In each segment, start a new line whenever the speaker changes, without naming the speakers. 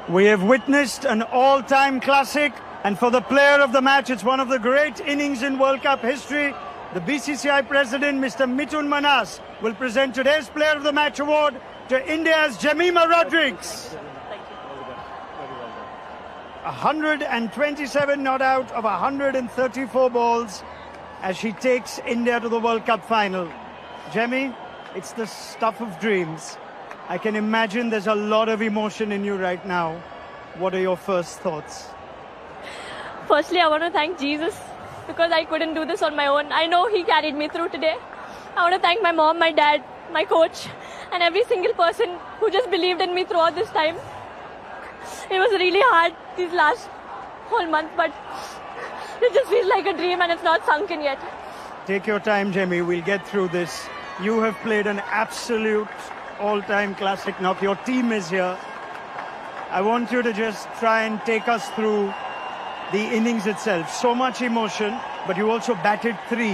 We have witnessed an all-time classic, and for the player of the match, it's one of the great innings in World Cup history. The BCCI president, Mr. Mithun Manas, will present today's Player of the Match award to India's Jemimah Rodrigues. 127 not out of 134 balls as she takes India to the World Cup final. Jemmy, it's the stuff of dreams. I can imagine there's a lot of emotion in you right now. What are your first thoughts?
Firstly, I want to thank Jesus because I couldn't do this on my own. I know He carried me through today. I want to thank my mom, my dad, my coach, and every single person who just believed in me throughout this time. It was really hard these last whole month, but it just feels like a dream and it's not sunk in yet.
Take your time, Jemmy. We'll get through this. You have played an absolute all-time classic knock. Your team is here. I want you to just try and take us through the innings itself. So much emotion, but you also batted 3.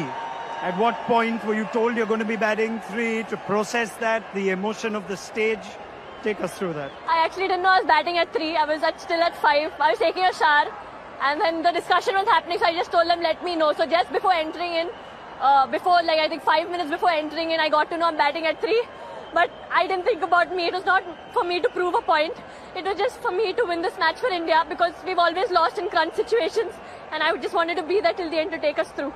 At what point were you told you're going to be batting 3 to process that, the emotion of the stage? Take us through that.
I actually didn't know I was batting at 3. I was still at 5. I was taking a shower and then the discussion was happening, so I just told them, let me know. So just before entering in, I think 5 minutes before entering in, I got to know I'm batting at 3. But I didn't think about me. It was not for me to prove a point. It was just for me to win this match for India because we've always lost in crunch situations and I just wanted to be there till the end to take us through.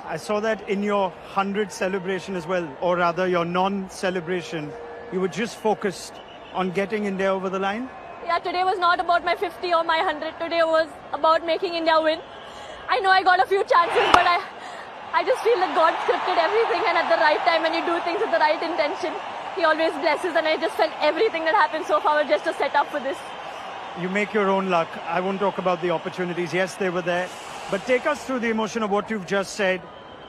I saw that in your 100th celebration as well, or rather your non-celebration. You were just focused on getting India over the line?
Yeah, today was not about my 50 or my 100. Today was about making India win. I know I got a few chances, but I just feel that God scripted everything, and at the right time when you do things with the right intention, He always blesses, and I just felt everything that happened so far was just a setup for this.
You make your own luck. I won't talk about the opportunities. Yes, they were there. But take us through the emotion of what you've just said.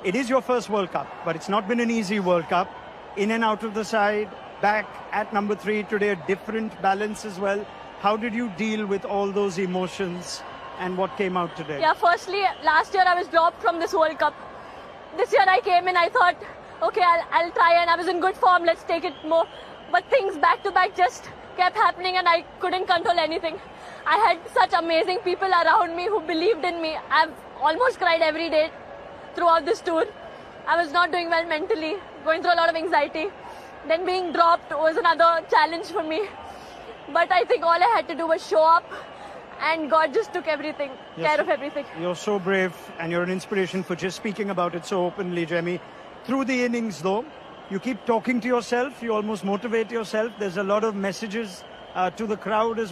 It is your first World Cup, but it's not been an easy World Cup. In and out of the side, back at number 3 today, a different balance as well. How did you deal with all those emotions and what came out today?
Yeah, firstly, last year I was dropped from this World Cup. This year I came in, I thought, okay, I'll try, and I was in good form, let's take it more. But things back to back just kept happening and I couldn't control anything. I had such amazing people around me who believed in me. I've almost cried every day throughout this tour. I was not doing well mentally, going through a lot of anxiety. Then being dropped was another challenge for me. But I think all I had to do was show up and God just took everything, care of everything.
You're so brave and you're an inspiration for just speaking about it so openly, Jemmy. Through the innings though, you keep talking to yourself, you almost motivate yourself. There's a lot of messages to the crowd as well.